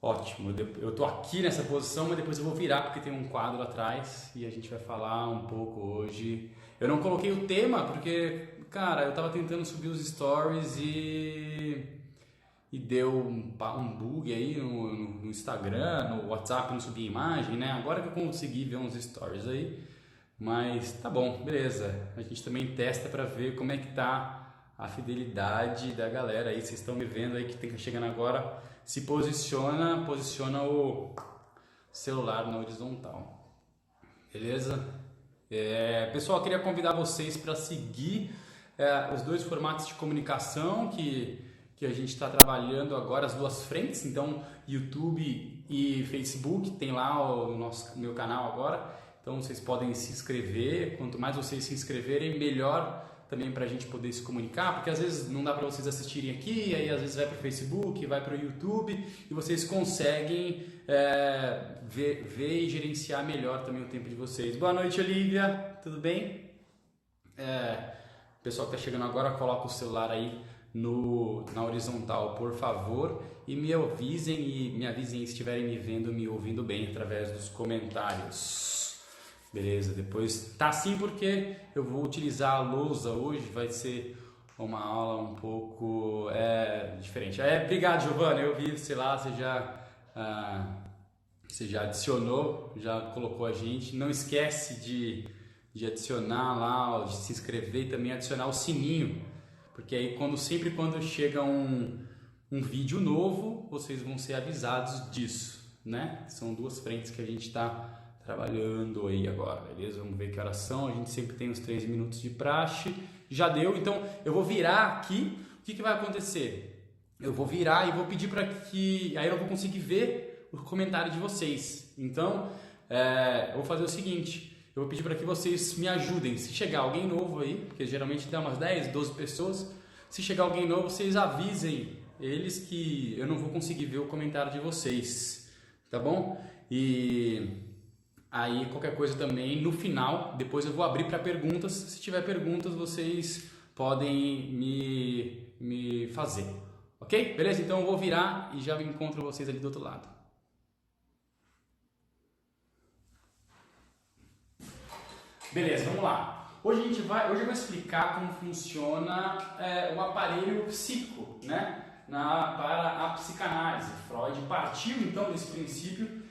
Ótimo, eu tô aqui nessa posição, mas depois eu vou virar porque tem um quadro atrás e a gente vai falar um pouco hoje. Eu não coloquei o tema porque, cara, eu tava tentando subir os stories e deu um bug aí no Instagram, no WhatsApp, não subia imagem, né? Agora que eu consegui ver uns stories aí, mas tá bom, beleza. A gente também testa pra ver como é que tá a fidelidade da galera aí. Vocês estão me vendo aí que tem chegando agora. Se posiciona o celular na horizontal, beleza? Pessoal, eu queria convidar vocês para seguir os dois formatos de comunicação que a gente está trabalhando agora, as duas frentes. Então, YouTube e Facebook, tem lá o meu canal agora. Então, vocês podem se inscrever. Quanto mais vocês se inscreverem, melhor também para a gente poder se comunicar, porque às vezes não dá para vocês assistirem aqui, aí às vezes vai para o Facebook, vai para o YouTube e vocês conseguem ver e gerenciar melhor também o tempo de vocês. Boa noite, Olivia, tudo bem? O pessoal que está chegando agora, coloca o celular aí na horizontal, por favor, e me avisem se estiverem me vendo, me ouvindo bem através dos comentários. Beleza, depois tá assim porque eu vou utilizar a lousa hoje, vai ser uma aula um pouco diferente. Obrigado, Giovana, eu vi, sei lá, você já adicionou, já colocou a gente. Não esquece de adicionar lá, de se inscrever e também adicionar o sininho, porque aí sempre quando chega um vídeo novo, vocês vão ser avisados disso, né? São duas frentes que a gente está trabalhando aí agora, beleza? Vamos ver que horas são, a gente sempre tem uns 3 minutos de praxe, já deu, então eu vou virar aqui, o que vai acontecer? Eu vou virar e vou pedir para que, aí eu não vou conseguir ver o comentário de vocês, então eu vou fazer o seguinte, eu vou pedir para que vocês me ajudem, se chegar alguém novo aí, porque geralmente dá umas 10, 12 pessoas, se chegar alguém novo, vocês avisem eles que eu não vou conseguir ver o comentário de vocês, tá bom? E aí qualquer coisa também no final, depois eu vou abrir para perguntas. Se tiver perguntas, vocês podem me fazer, ok? Beleza? Então eu vou virar e já encontro vocês ali do outro lado. Beleza, vamos lá. Hoje eu vou explicar como funciona o aparelho psíquico, né? Para a psicanálise. Freud partiu então desse princípio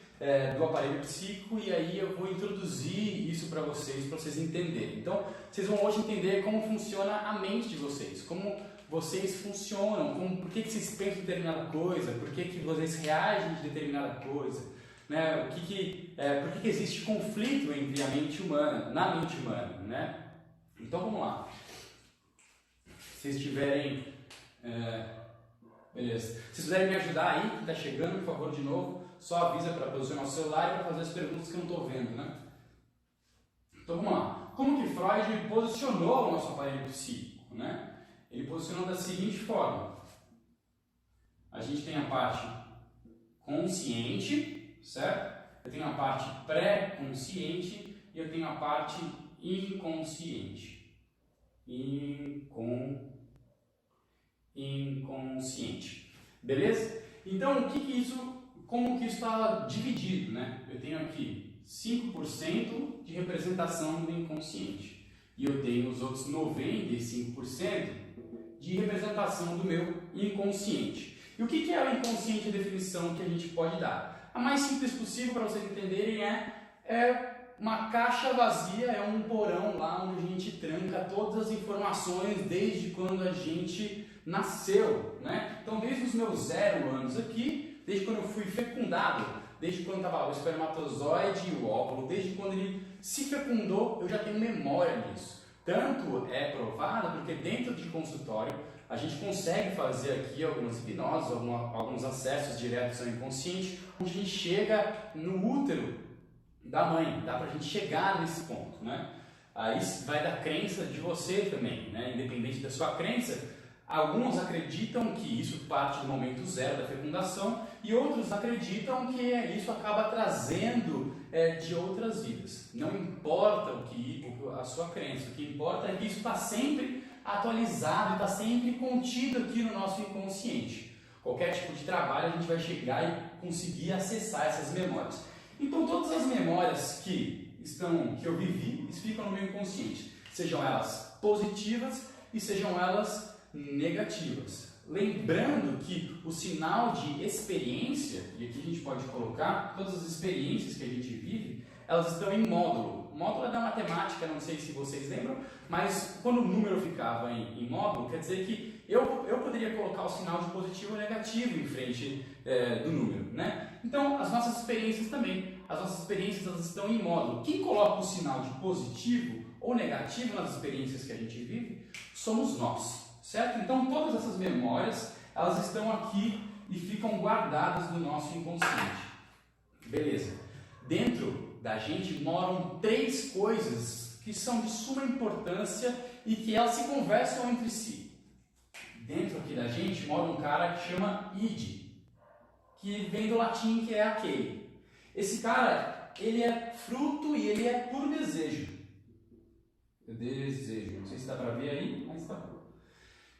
do aparelho psíquico e aí eu vou introduzir isso para vocês entenderem. Então, vocês vão hoje entender como funciona a mente de vocês, como vocês funcionam, por que vocês pensam em determinada coisa, por que vocês reagem de determinada coisa, né? Por que existe conflito entre na mente humana, né? Então, vamos lá. Se vocês tiverem... beleza. Se vocês puderem me ajudar aí, que está chegando, por favor, de novo, só avisa para posicionar o celular e para fazer as perguntas que eu não estou vendo, né? Então vamos lá. Como que Freud posicionou o nosso aparelho psíquico, né? Ele posicionou da seguinte forma. A gente tem a parte consciente, certo? Eu tenho a parte pré-consciente e eu tenho a parte inconsciente. Inconsciente. Beleza? Então, como que isso está dividido, né? Eu tenho aqui 5% de representação do inconsciente e eu tenho os outros 95% de representação do meu inconsciente. E o que é o inconsciente, a definição que a gente pode dar? A mais simples possível para vocês entenderem é uma caixa vazia, é um porão lá onde a gente tranca todas as informações desde quando a gente nasceu, né? Então, desde os meus 0 anos aqui, desde quando eu fui fecundado, desde quando estava o espermatozoide e o óvulo, desde quando ele se fecundou, eu já tenho memória disso. Tanto é provado porque dentro de consultório a gente consegue fazer aqui algumas hipnoses, alguns acessos diretos ao inconsciente, onde a gente chega no útero da mãe, dá pra gente chegar nesse ponto, né? Aí vai da crença de você também, né? Independente da sua crença, alguns acreditam que isso parte do momento 0 da fecundação e outros acreditam que isso acaba trazendo de outras vidas. Não importa a sua crença, o que importa é que isso está sempre atualizado e está sempre contido aqui no nosso inconsciente. qualquer tipo de trabalho, a gente vai chegar e conseguir acessar essas memórias. Então todas as memórias que eu vivi, ficam no meu inconsciente, sejam elas positivas e sejam elas negativas. Lembrando que o sinal de experiência, e aqui a gente pode colocar todas as experiências que a gente vive, elas estão em módulo. O módulo é da matemática, não sei se vocês lembram, mas quando o número ficava em módulo, quer dizer que eu poderia colocar o sinal de positivo ou negativo em frente do número, né? Então, as nossas experiências também. As nossas experiências elas estão em módulo. Quem coloca o sinal de positivo ou negativo nas experiências que a gente vive somos nós, certo? Então, todas essas memórias, elas estão aqui e ficam guardadas no nosso inconsciente. Beleza. Dentro da gente moram 3 coisas que são de suma importância e que elas se conversam entre si. Dentro aqui da gente mora um cara que chama id, que vem do latim, que é aquele. Esse cara, ele é fruto e ele é por desejo. Desejo, não sei se dá para ver aí, mas tá bom.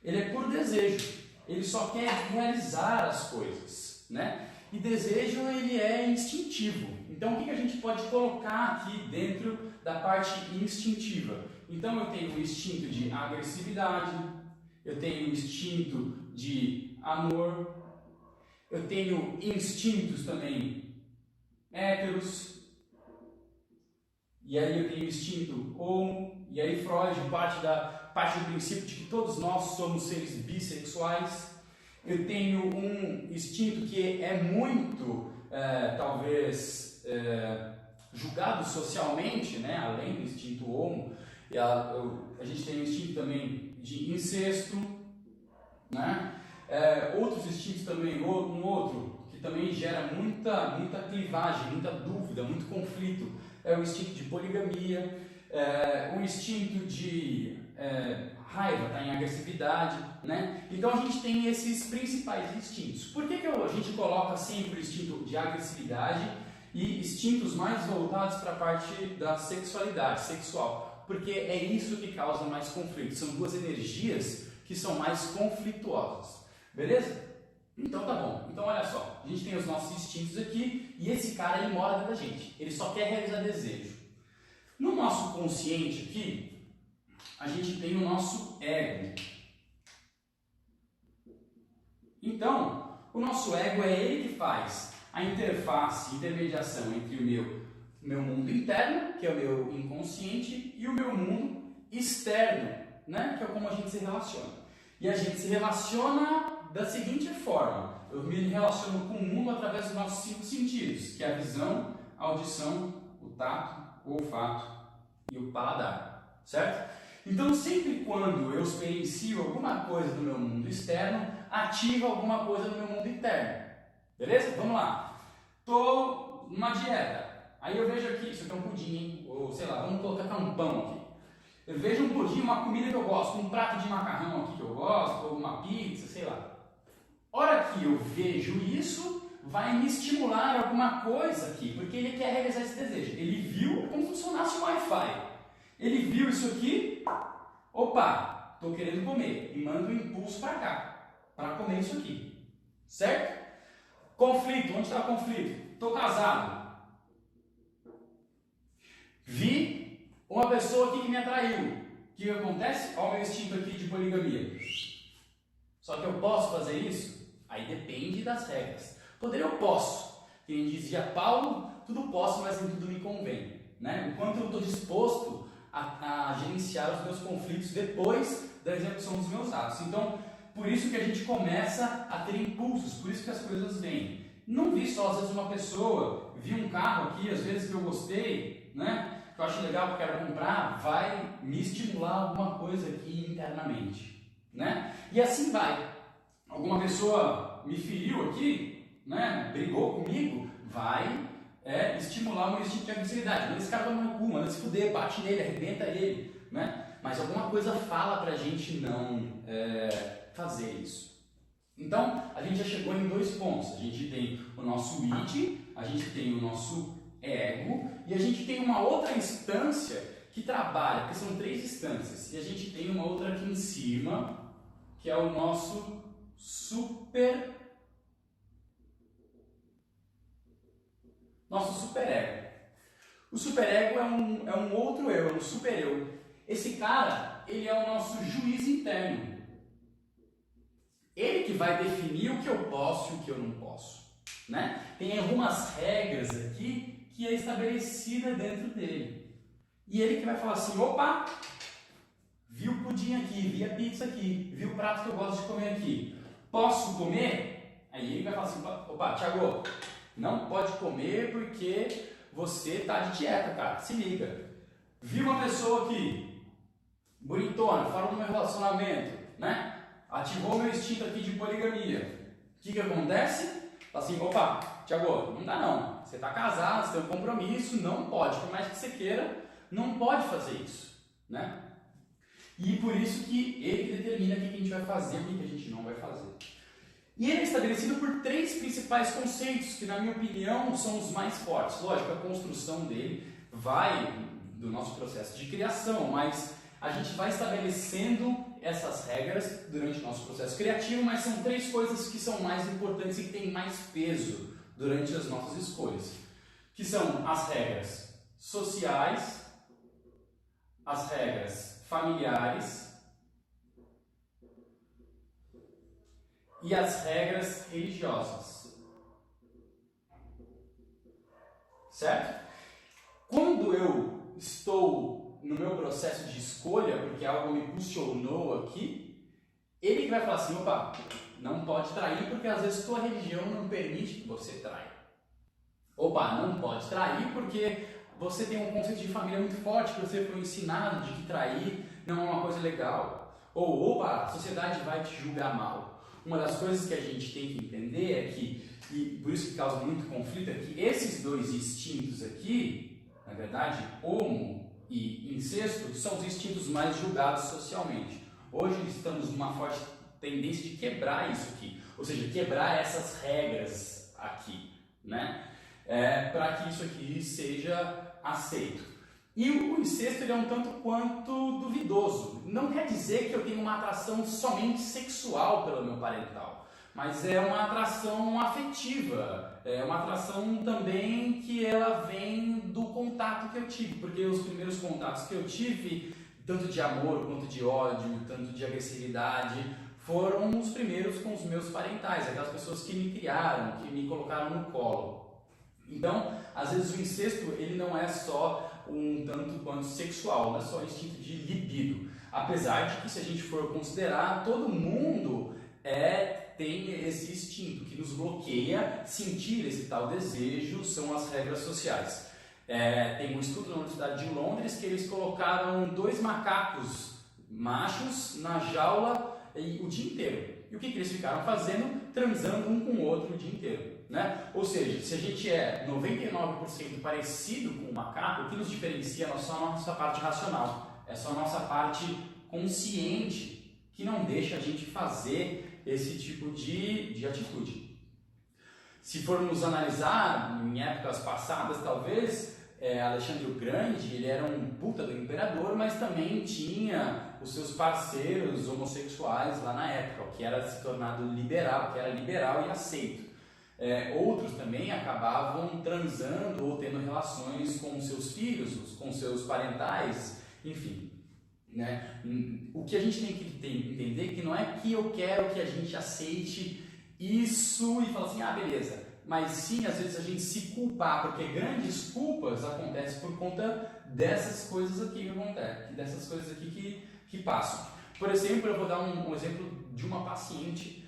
Ele é por desejo, ele só quer realizar as coisas, né? E desejo, ele é instintivo. Então, o que a gente pode colocar aqui dentro da parte instintiva? Então, eu tenho o instinto de agressividade, eu tenho o instinto de amor, eu tenho instintos também héteros, e aí eu tenho o instinto homo, e aí Freud parte do princípio de que todos nós somos seres bissexuais. Eu tenho um instinto que é muito, talvez, julgado socialmente, né? Além do instinto homo, a gente tem o instinto também de incesto, né? Outros instintos também, um outro que também gera muita clivagem, muita dúvida, muito conflito, é o instinto de poligamia, o instinto de raiva está em agressividade, né? Então a gente tem esses principais instintos. Por que a gente coloca sempre o instinto de agressividade e instintos mais voltados para a parte da sexualidade, sexual? Porque é isso que causa mais conflito, são 2 energias que são mais conflituosas. Beleza? Então tá bom. Então olha só, a gente tem os nossos instintos aqui e esse cara ele mora dentro da gente. Ele só quer realizar desejo. No nosso consciente aqui, a gente tem o nosso ego. Então, o nosso ego é ele que faz a interface, intermediação entre o meu mundo interno, que é o meu inconsciente, e o meu mundo externo, né? Que é como a gente se relaciona. E a gente se relaciona da seguinte forma: eu me relaciono com o mundo através dos nossos 5 sentidos, que é a visão, a audição, o tato, o olfato e o paladar, certo? Então, sempre quando eu experiencio alguma coisa no meu mundo externo, ativa alguma coisa no meu mundo interno. Beleza? Vamos lá. Tô numa dieta. Aí eu vejo aqui, isso aqui é um pudim, hein? Ou sei lá, vamos colocar um pão aqui. Eu vejo um pudim, uma comida que eu gosto, um prato de macarrão aqui que eu gosto, ou uma pizza, sei lá. Hora que eu vejo isso, vai me estimular alguma coisa aqui, porque ele quer realizar esse desejo. Ele viu como funcionasse o Wi-Fi. Ele viu isso aqui, opa, estou querendo comer, e manda um impulso para cá, para comer isso aqui, certo? Conflito, onde está o conflito? Estou casado. Vi uma pessoa aqui que me atraiu. O que acontece? Olha o meu instinto aqui de poligamia. Só que eu posso fazer isso? Aí depende das regras. Poder eu posso. Quem dizia Paulo, tudo posso, mas nem tudo me convém. Né? O quanto eu estou disposto a gerenciar os meus conflitos depois da execução dos meus atos. Então, por isso que a gente começa a ter impulsos, por isso que as coisas vêm. Não vi só, às vezes, uma pessoa, vi um carro aqui, às vezes que eu gostei, né? Que eu acho legal, que eu quero comprar, vai me estimular alguma coisa aqui internamente, né? E assim vai. Alguma pessoa me feriu aqui, né? Brigou comigo, vai estimular o meu instinto de agressividade. Manda esse cara tomar no cu, manda se fuder, bate nele, arrebenta ele, né? Mas alguma coisa fala pra gente não fazer isso. Então, a gente já chegou em 2 pontos. A gente tem o nosso id, a gente tem o nosso ego e a gente tem uma outra instância que trabalha, porque são 3 instâncias. E a gente tem uma outra aqui em cima, que é o nosso super Nosso superego. O superego é um outro eu, é um super-eu. Esse cara, ele é o nosso juiz interno. Ele que vai definir o que eu posso e o que eu não posso. Né? Tem algumas regras aqui que é estabelecida dentro dele. E ele que vai falar assim, opa, vi o pudim aqui, vi a pizza aqui, vi o prato que eu gosto de comer aqui. Posso comer? Aí ele vai falar assim, opa, Thiago, não pode comer porque você tá de dieta, cara, se liga. Vi uma pessoa aqui, bonitona, fala do meu relacionamento, né? Ativou meu instinto aqui de poligamia. O que acontece? Fala assim, opa, Thiago, não dá não. Você tá casado, você tem um compromisso, não pode, por mais que você queira, não pode fazer isso, né? E por isso que ele determina o que a gente vai fazer e o que a gente não vai fazer. E ele é estabelecido por 3 principais conceitos, que na minha opinião são os mais fortes. Lógico, a construção dele vai do nosso processo de criação, mas a gente vai estabelecendo essas regras durante o nosso processo criativo, mas são 3 coisas que são mais importantes e que têm mais peso durante as nossas escolhas, que são as regras sociais, as regras familiares e as regras religiosas. Certo? Quando eu estou no meu processo de escolha, porque algo me impulsionou aqui, ele que vai falar assim, opa, não pode trair porque às vezes tua religião não permite que você traia. Opa, não pode trair porque você tem um conceito de família muito forte, que você foi ensinado de que trair não é uma coisa legal. Ou, opa, a sociedade vai te julgar mal. Uma das coisas que a gente tem que entender é que, e por isso que causa muito conflito, é que esses 2 instintos aqui, na verdade, homo e incesto, são os instintos mais julgados socialmente. Hoje estamos numa forte tendência de quebrar isso aqui, ou seja, quebrar essas regras aqui, né? Para que isso aqui seja aceito. E o incesto ele é um tanto quanto duvidoso. Não quer dizer que eu tenho uma atração somente sexual pelo meu parental, mas é uma atração afetiva, é uma atração também que ela vem do contato que eu tive, porque os primeiros contatos que eu tive, tanto de amor quanto de ódio, tanto de agressividade, foram os primeiros com os meus parentais, aquelas pessoas que me criaram, que me colocaram no colo. Então, às vezes o incesto ele não é só um tanto quanto sexual, não é só instinto de libido. Apesar de que, se a gente for considerar, todo mundo tem esse instinto que nos bloqueia sentir esse tal desejo, são as regras sociais. Tem um estudo na Universidade de Londres que eles colocaram 2 macacos machos na jaula o dia inteiro. E o que eles ficaram fazendo? Transando um com o outro o dia inteiro. Né? Ou seja, se a gente é 99% parecido com o macaco, o que nos diferencia é só a nossa parte racional, é só a nossa parte consciente que não deixa a gente fazer esse tipo de atitude. Se formos analisar, em épocas passadas talvez, Alexandre o Grande, ele era um puta do imperador, mas também tinha os seus parceiros homossexuais lá na época, o que era se tornado liberal, que era liberal e aceito. Outros também acabavam transando ou tendo relações com seus filhos, com seus parentais, enfim. Né? O que a gente tem que entender é que não é que eu quero que a gente aceite isso e fale assim, ah, beleza. Mas sim, às vezes a gente se culpar, porque grandes culpas acontecem por conta dessas coisas aqui que acontecem, dessas coisas aqui que passam. Por exemplo, eu vou dar um exemplo de uma paciente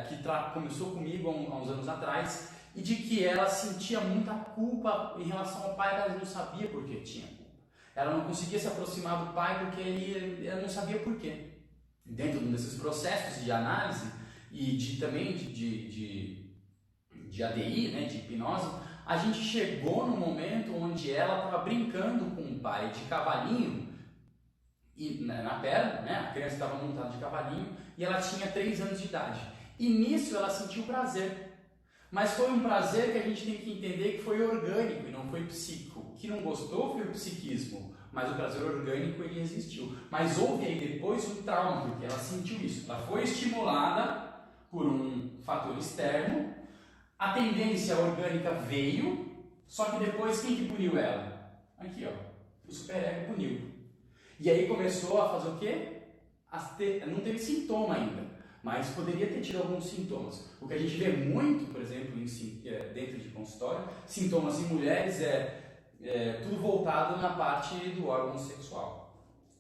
que começou comigo há uns anos atrás e de que ela sentia muita culpa em relação ao pai, mas ela não sabia por que tinha culpa. Ela não conseguia se aproximar do pai porque ela não sabia por quê. Dentro desses processos de análise e também de ADI, né, de hipnose, a gente chegou no momento onde ela estava brincando com o pai de cavalinho e na perna, né, a criança estava montada de cavalinho e ela tinha 3 anos de idade. E nisso ela sentiu prazer. Mas foi um prazer que a gente tem que entender que foi orgânico e não foi psíquico. O que não gostou foi o psiquismo, mas o prazer orgânico ele existiu. Mas houve aí depois um trauma, porque ela sentiu isso. Ela foi estimulada por um fator externo A tendência orgânica veio, só que depois quem que puniu ela? Aqui, ó, o superego puniu. E aí começou a fazer o quê? Não teve sintoma ainda, mas poderia ter tido alguns sintomas. O que a gente vê muito, por exemplo, dentro de consultório, sintomas em mulheres tudo voltado na parte do órgão sexual.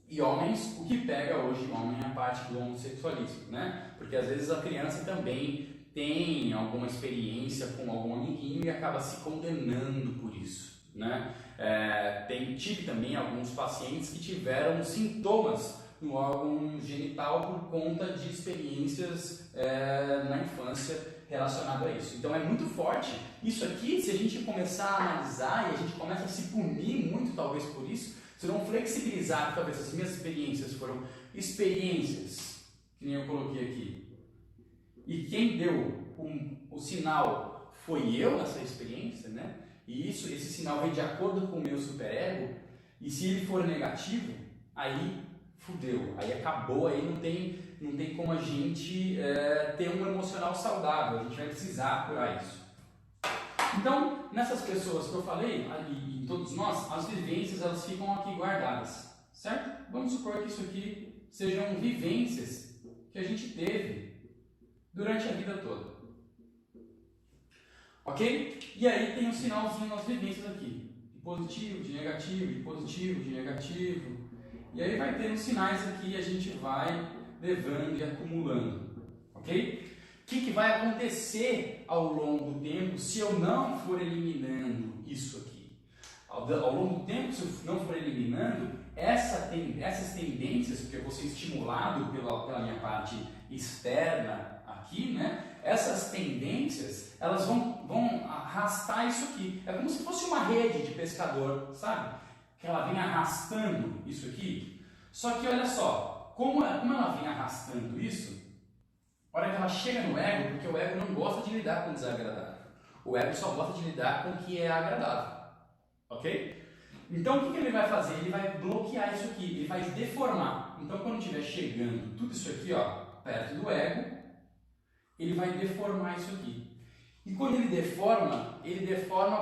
E homens, o que pega hoje homem é a parte do homossexualismo, né? Porque às vezes a criança também tem alguma experiência com algum amiguinho e acaba se condenando por isso, né? Tive também alguns pacientes que tiveram sintomas no órgão genital por conta de experiências na infância relacionado a isso. Então é muito forte. Isso aqui, se a gente começar a analisar e a gente começa a se punir muito talvez por isso, se não flexibilizar, talvez as minhas experiências foram experiências, que nem eu coloquei aqui, e quem deu o sinal foi eu nessa experiência, né? E esse sinal vem de acordo com o meu superego, e se ele for negativo, aí fudeu, aí acabou, aí não tem como a gente ter um emocional saudável, a gente vai precisar curar isso. Então, nessas pessoas que eu falei, e em todos nós, as vivências elas ficam aqui guardadas, certo? Vamos supor que isso aqui sejam vivências que a gente teve durante a vida toda. Ok? E aí tem um sinalzinho nas vivências aqui, de positivo, de negativo, de positivo, de negativo. E aí vai tendo sinais aqui e a gente vai levando e acumulando. Ok? O que vai acontecer ao longo do tempo se eu não for eliminando isso aqui? Ao longo do tempo, se eu não for eliminando essas tendências, porque eu vou ser estimulado pela minha parte externa aqui, né? Essas tendências, elas vão arrastar isso aqui. É como se fosse uma rede de pescador, sabe? Que ela vem arrastando isso aqui. Só que olha só, como ela vem arrastando isso, a hora que ela chega no ego, porque o ego não gosta de lidar com o desagradável. O ego só gosta de lidar com o que é agradável. Ok? Então o que ele vai fazer? Ele vai bloquear isso aqui, ele vai deformar. Então quando estiver chegando tudo isso aqui, ó, perto do ego, ele vai deformar isso aqui. E quando ele deforma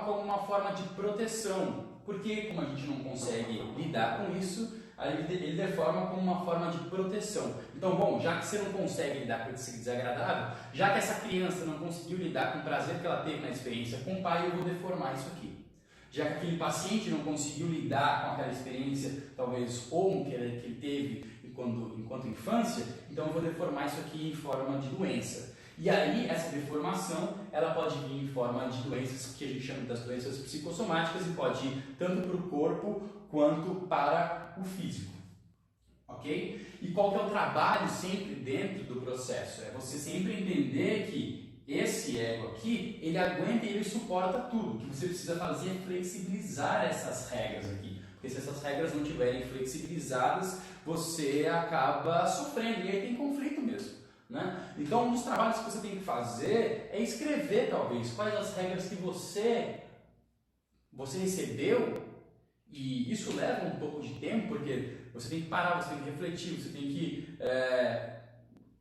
como uma forma de proteção. Porque como a gente não consegue lidar com isso, ele deforma como uma forma de proteção. Então, bom, já que você não consegue lidar com esse desagradável, já que essa criança não conseguiu lidar com o prazer que ela teve na experiência com o pai, eu vou deformar isso aqui. Já que aquele paciente não conseguiu lidar com aquela experiência, talvez, ou que ele teve enquanto infância, então eu vou deformar isso aqui em forma de doença. E aí, essa deformação, ela pode vir em forma de doenças que a gente chama das doenças psicossomáticas e pode ir tanto para o corpo quanto para o físico. Ok? E qual que é o trabalho sempre dentro do processo? É você sempre entender que esse ego aqui, ele aguenta e ele suporta tudo. O que você precisa fazer é flexibilizar essas regras aqui. Porque se essas regras não estiverem flexibilizadas, você acaba sofrendo. E aí tem conflito mesmo. Né? Então, um dos trabalhos que você tem que fazer é escrever, talvez, quais as regras que você recebeu, e isso leva um pouco de tempo, porque você tem que parar, você tem que refletir, você tem que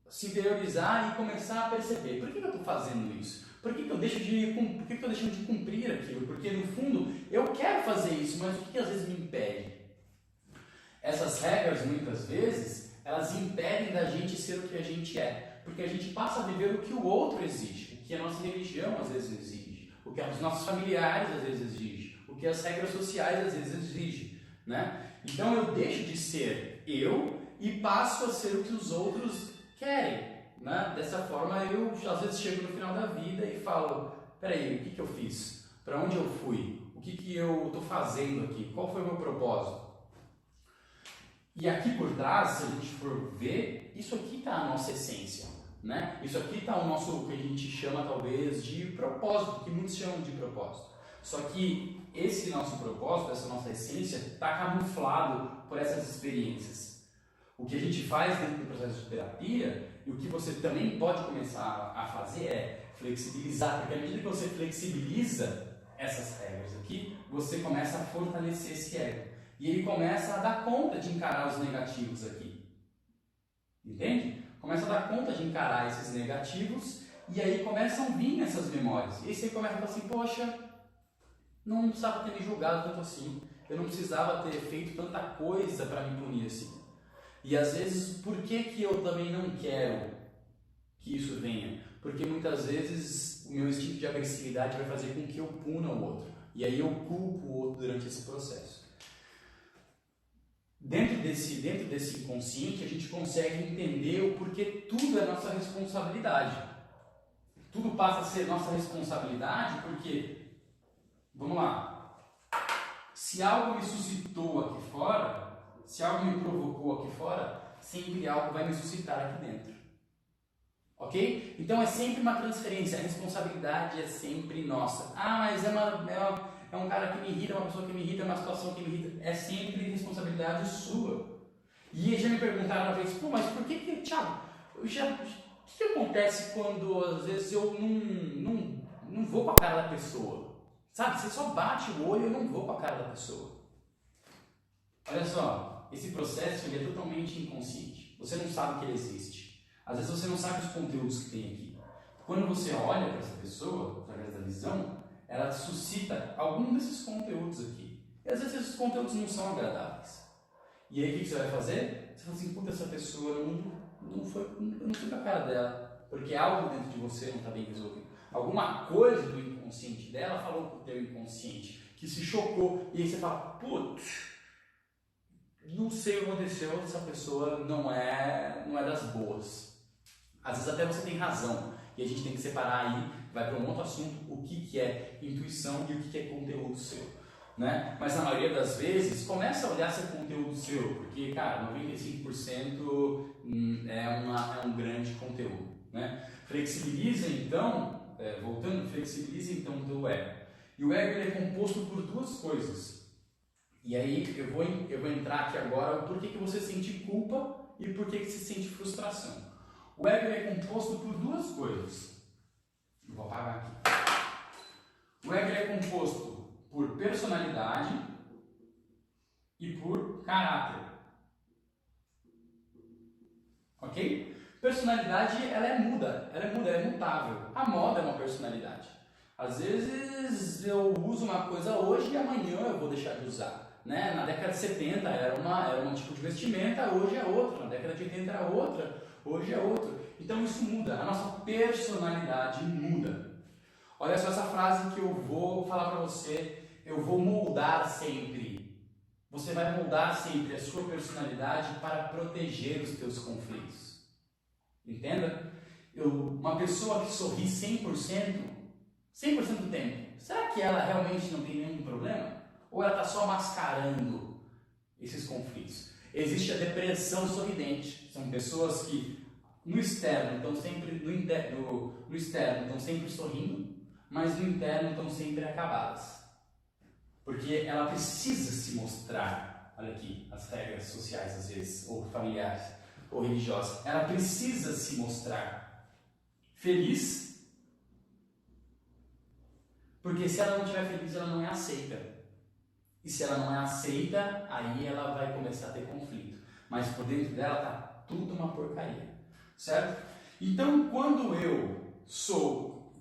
se interiorizar e começar a perceber, por que eu estou fazendo isso? Por que eu deixo de cumprir aquilo? Porque, no fundo, eu quero fazer isso, mas o que às vezes me impede? Essas regras, muitas vezes, elas impedem da gente ser o que a gente é, porque a gente passa a viver o que o outro exige, o que a nossa religião às vezes exige, o que os nossos familiares às vezes exigem, o que as regras sociais às vezes exigem, né? Então eu deixo de ser eu e passo a ser o que os outros querem, né? Dessa forma eu às vezes chego no final da vida e falo, peraí, o que eu fiz? Para onde eu fui? O que eu estou fazendo aqui? Qual foi o meu propósito? E aqui por trás, se a gente for ver, isso aqui está a nossa essência, né? Isso aqui está o nosso, que a gente chama talvez de propósito, que muitos chamam de propósito. Só que esse nosso propósito, essa nossa essência, está camuflado por essas experiências. O que a gente faz dentro do processo de terapia, e o que você também pode começar a fazer é flexibilizar, porque à medida que você flexibiliza essas regras aqui, você começa a fortalecer esse ego. E ele começa a dar conta de encarar os negativos aqui. Entende? Começa a dar conta de encarar esses negativos E aí começam a vir essas memórias. E aí você começa a falar assim, poxa, não precisava ter me julgado tanto assim. Eu não precisava ter feito tanta coisa para me punir assim. E às vezes, por que eu também não quero que isso venha? Porque muitas vezes o meu instinto de agressividade vai fazer com que eu puna o outro. E aí eu culpo o outro durante esse processo. Dentro desse inconsciente, a gente consegue entender o porquê tudo é nossa responsabilidade. Tudo passa a ser nossa responsabilidade porque, vamos lá, se algo me suscitou aqui fora, se algo me provocou aqui fora, sempre algo vai me suscitar aqui dentro. Ok? Então é sempre uma transferência, a responsabilidade é sempre nossa. Ah, mas é um cara que me irrita, uma pessoa que me irrita, é uma situação que me irrita. É sempre responsabilidade sua. E já me perguntaram uma vez, pô, mas por que Thiago, o que acontece quando às vezes eu não vou com a cara da pessoa? Sabe, você só bate o olho e eu não vou com a cara da pessoa. Olha só, esse processo ele é totalmente inconsciente. Você não sabe que ele existe. Às vezes você não sabe os conteúdos que tem aqui. Quando você olha para essa pessoa, através da visão, ela suscita algum desses conteúdos aqui. E às vezes esses conteúdos não são agradáveis. E aí o que você vai fazer? Você fala assim, puta, essa pessoa eu não fui com a cara dela. Porque algo dentro de você não está bem resolvido. Alguma coisa do inconsciente dela falou com o teu inconsciente, que se chocou. E aí você fala, putz, não sei o que aconteceu, essa pessoa não é das boas. Às vezes até você tem razão, e a gente tem que separar aí, vai para um outro assunto, o que é intuição e o que é conteúdo seu, né? Mas na maioria das vezes, começa a olhar se é conteúdo seu, porque, cara, 95% é um grande conteúdo, né? Flexibiliza então, flexibiliza então o teu ego. E o ego ele é composto por duas coisas. E aí eu vou entrar aqui agora o porquê que você sente culpa e por que você sente frustração. O ego é composto por duas coisas. Eu vou apagar aqui. O ego é composto por personalidade e por caráter. Ok? Personalidade ela é muda, ela é mutável. A moda é uma personalidade. Às vezes eu uso uma coisa hoje e amanhã eu vou deixar de usar. Né? Na década de 70 era um tipo de vestimenta, hoje é outra. Na década de 80 era outra, hoje é outra. Então isso muda, a nossa personalidade muda. Olha só essa frase que eu vou falar para você, eu vou moldar sempre. Você vai moldar sempre a sua personalidade para proteger os teus conflitos. Entenda? Uma pessoa que sorri 100% do tempo, será que ela realmente não tem nenhum problema? Ou ela está só mascarando esses conflitos? Existe a depressão sorridente. São pessoas que no externo estão sempre no externo estão sempre sorrindo, mas no interno estão sempre acabadas. Porque ela precisa se mostrar. Olha aqui, as regras sociais às vezes, ou familiares, ou religiosas. Ela precisa se mostrar feliz, porque se ela não estiver feliz, ela não é aceita. E se ela não é aceita, aí ela vai começar a ter conflito. Mas por dentro dela tá tudo uma porcaria, certo? Então, quando eu sou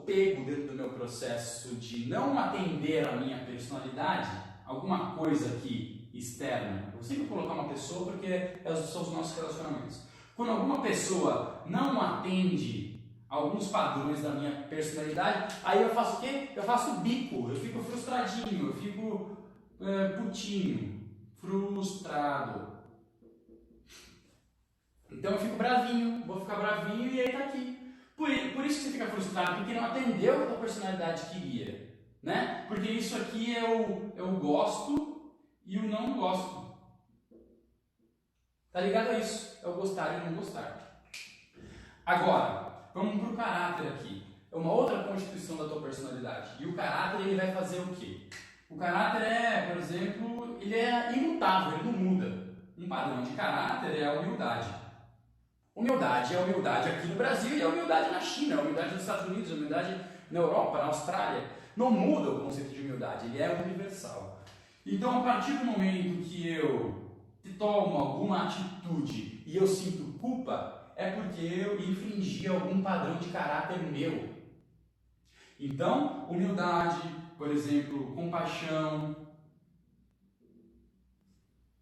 pego dentro do meu processo de não atender a minha personalidade, alguma coisa aqui externa, eu vou sempre colocar uma pessoa porque são os nossos relacionamentos. Quando alguma pessoa não atende alguns padrões da minha personalidade, aí eu faço o quê? Eu faço bico, eu fico frustradinho, eu fico putinho, frustrado. Então eu fico bravinho, vou ficar bravinho e aí tá aqui. Por isso que você fica frustrado, porque não atendeu o que a tua personalidade queria, né? Porque isso aqui eu gosto e o não gosto. Tá ligado a isso? É o gostar e o não gostar. Agora, vamos para o caráter aqui. É uma outra constituição da tua personalidade. E o caráter, ele vai fazer o quê? O caráter por exemplo, ele é imutável, ele não muda. Um padrão de caráter é a humildade. Humildade é a humildade aqui no Brasil e a humildade na China, a humildade nos Estados Unidos, a humildade na Europa, na Austrália. Não muda o conceito de humildade, ele é universal. Então, a partir do momento que eu tomo alguma atitude e eu sinto culpa, é porque eu infringi algum padrão de caráter meu. Então, humildade, por exemplo, compaixão,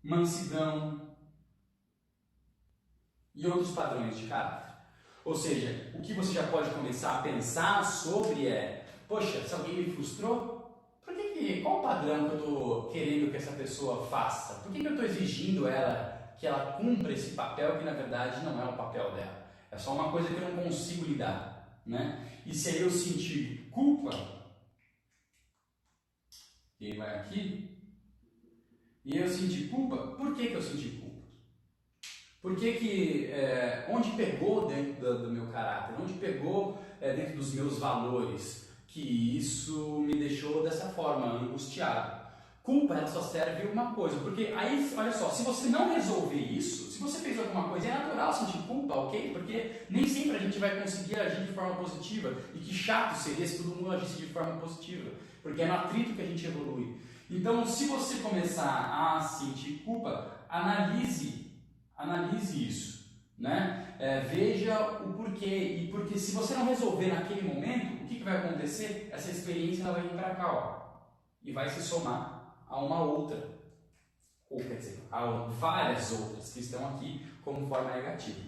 mansidão e outros padrões de caráter. Ou seja, o que você já pode começar a pensar sobre é: poxa, se alguém me frustrou, qual o padrão que eu estou querendo que essa pessoa faça? Por que eu estou exigindo que ela cumpra esse papel que na verdade não é o papel dela? É só uma coisa que eu não consigo lidar, né? E se aí eu sentir culpa, ele vai aqui, e eu sentir culpa, por que eu senti culpa? Por que onde pegou dentro do meu caráter, onde pegou dentro dos meus valores, que isso me deixou dessa forma, angustiado? Culpa, ela só serve uma coisa, porque aí, olha só, se você não resolver isso, se você fez alguma coisa, é natural sentir culpa, ok? Porque nem sempre a gente vai conseguir agir de forma positiva, e que chato seria se todo mundo agisse de forma positiva, porque é no atrito que a gente evolui. Então, se você começar a sentir culpa, analise isso, né? Veja o porquê, e porque se você não resolver naquele momento, o que vai acontecer? Essa experiência ela vai vir para cá, ó, e vai se somar a uma outra, ou quer dizer, a várias outras que estão aqui como forma negativa.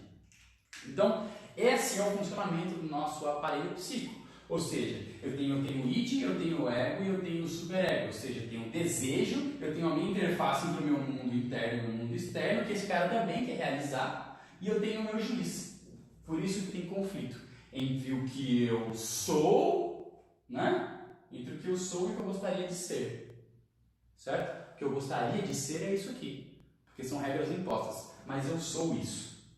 Então, esse é o funcionamento do nosso aparelho psíquico. Ou seja, eu tenho o id, eu tenho o ego e eu tenho o superego. Ou seja, eu tenho o desejo, eu tenho a minha interface entre o meu mundo interno e o mundo externo, que esse cara também quer realizar, e eu tenho o meu juiz. Por isso que tem conflito entre o que eu sou, né? Entre o que eu sou e o que eu gostaria de ser. Certo? O que eu gostaria de ser é isso aqui, porque são regras impostas, mas eu sou isso.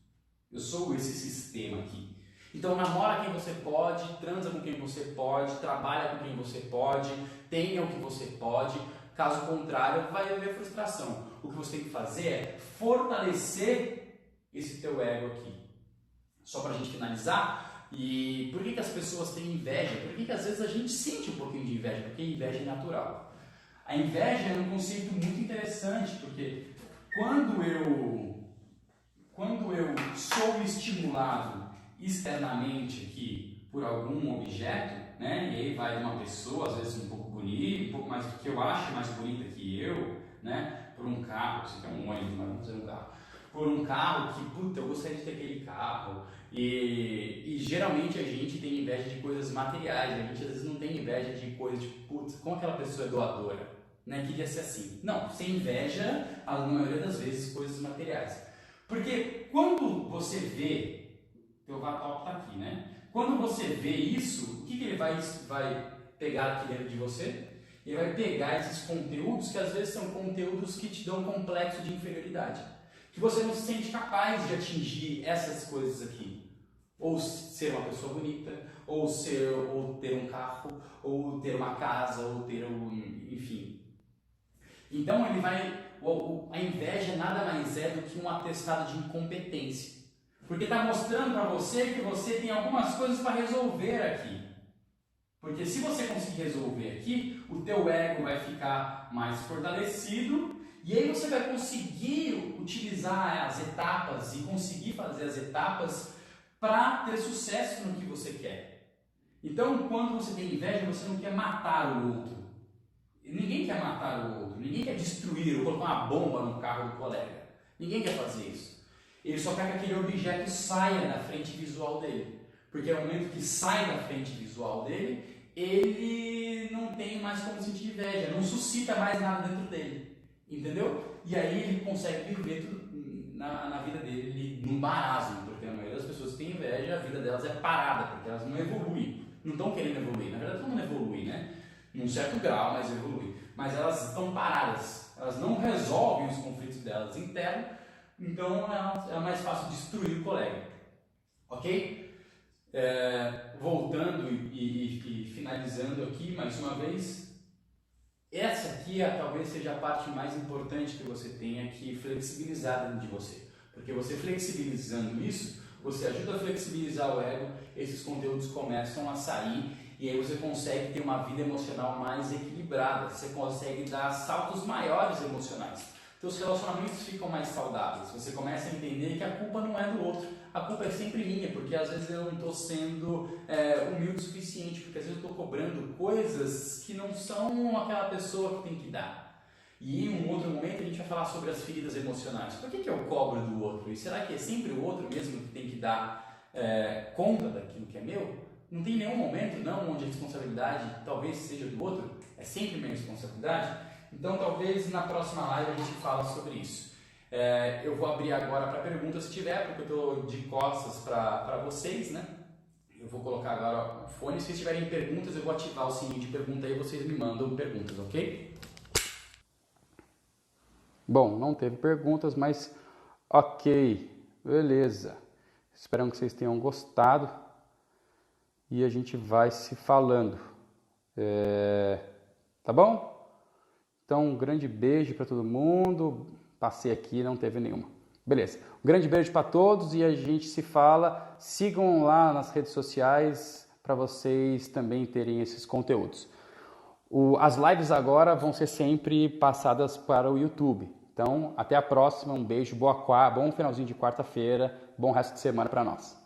Eu sou esse sistema aqui. Então namora quem você pode, transa com quem você pode, trabalha com quem você pode, tenha o que você pode. Caso contrário, vai haver frustração. O que você tem que fazer é fortalecer esse teu ego aqui. Só para a gente finalizar, e por que as pessoas têm inveja? Por que às vezes a gente sente um pouquinho de inveja? Porque inveja é natural. A inveja é um conceito muito interessante, porque quando eu sou estimulado externamente aqui por algum objeto, né, e aí vai de uma pessoa, às vezes um pouco bonita, um pouco mais que eu acho mais bonita que eu, né, por um carro, você quer um ônibus, mas vamos dizer um carro, por um carro que, puta, eu gostaria de ter aquele carro, e geralmente a gente tem inveja de coisas materiais, a gente às vezes não tem inveja de coisas de, putz, como aquela pessoa é doadora, né, queria ser assim. Não, você inveja, na maioria das vezes, coisas materiais. Porque quando você vê, teu Vatop está aqui, né? Quando você vê isso, o que ele vai pegar aqui dentro de você? Ele vai pegar esses conteúdos que às vezes são conteúdos que te dão um complexo de inferioridade. Que você não se sente capaz de atingir essas coisas aqui. Ou ser uma pessoa bonita, ou ter um carro, ou ter uma casa, ou ter enfim. Então ele a inveja nada mais é do que um atestado de incompetência. Porque está mostrando para você que você tem algumas coisas para resolver aqui. Porque se você conseguir resolver aqui, o teu ego vai ficar mais fortalecido e aí você vai conseguir utilizar as etapas e conseguir fazer as etapas para ter sucesso no que você quer. Então, quando você tem inveja, você não quer matar o outro. Ninguém quer matar o outro, ninguém quer destruir ou colocar uma bomba no carro do colega. Ninguém quer fazer isso. Ele só quer que aquele objeto saia da frente visual dele. Porque no momento que sai da frente visual dele, ele não tem mais como sentir inveja, não suscita mais nada dentro dele. Entendeu? E aí ele consegue viver tudo na vida dele num marasmo, porque a maioria das pessoas que tem inveja, a vida delas é parada, porque elas não evoluem, não estão querendo evoluir. Na verdade, todo mundo evolui, né? Num certo grau, mas evolui. Mas elas estão paradas, elas não resolvem os conflitos delas internos, então é mais fácil destruir o colega. Ok? Voltando e finalizando aqui mais uma vez, essa aqui talvez seja a parte mais importante que você tenha que flexibilizar dentro de você. Porque você flexibilizando isso, você ajuda a flexibilizar o ego, esses conteúdos começam a sair e aí você consegue ter uma vida emocional mais equilibrada, você consegue dar saltos maiores emocionais. teus relacionamentos ficam mais saudáveis. Você começa a entender que a culpa não é do outro, a culpa é sempre minha, porque às vezes eu não estou sendo humilde o suficiente, porque às vezes eu estou cobrando coisas que não são aquela pessoa que tem que dar. E em um outro momento a gente vai falar sobre as feridas emocionais. Por que eu cobro do outro? E será que é sempre o outro mesmo que tem que dar conta daquilo que é meu? Não tem nenhum momento não onde a responsabilidade talvez seja do outro? É sempre minha responsabilidade? Então talvez na próxima live a gente fala sobre isso. Eu vou abrir agora para perguntas se tiver, porque eu estou de costas para vocês, né? Eu vou colocar agora o fone. Se vocês tiverem perguntas, eu vou ativar o sininho de pergunta e vocês me mandam perguntas, ok? Bom, não teve perguntas, mas ok, beleza. Esperamos que vocês tenham gostado e a gente vai se falando. Tá bom? Então, um grande beijo para todo mundo. Passei aqui, não teve nenhuma. Beleza. Um grande beijo para todos e a gente se fala. Sigam lá nas redes sociais para vocês também terem esses conteúdos. As lives agora vão ser sempre passadas para o YouTube. Então, até a próxima. Um beijo, bom finalzinho de quarta-feira, bom resto de semana para nós.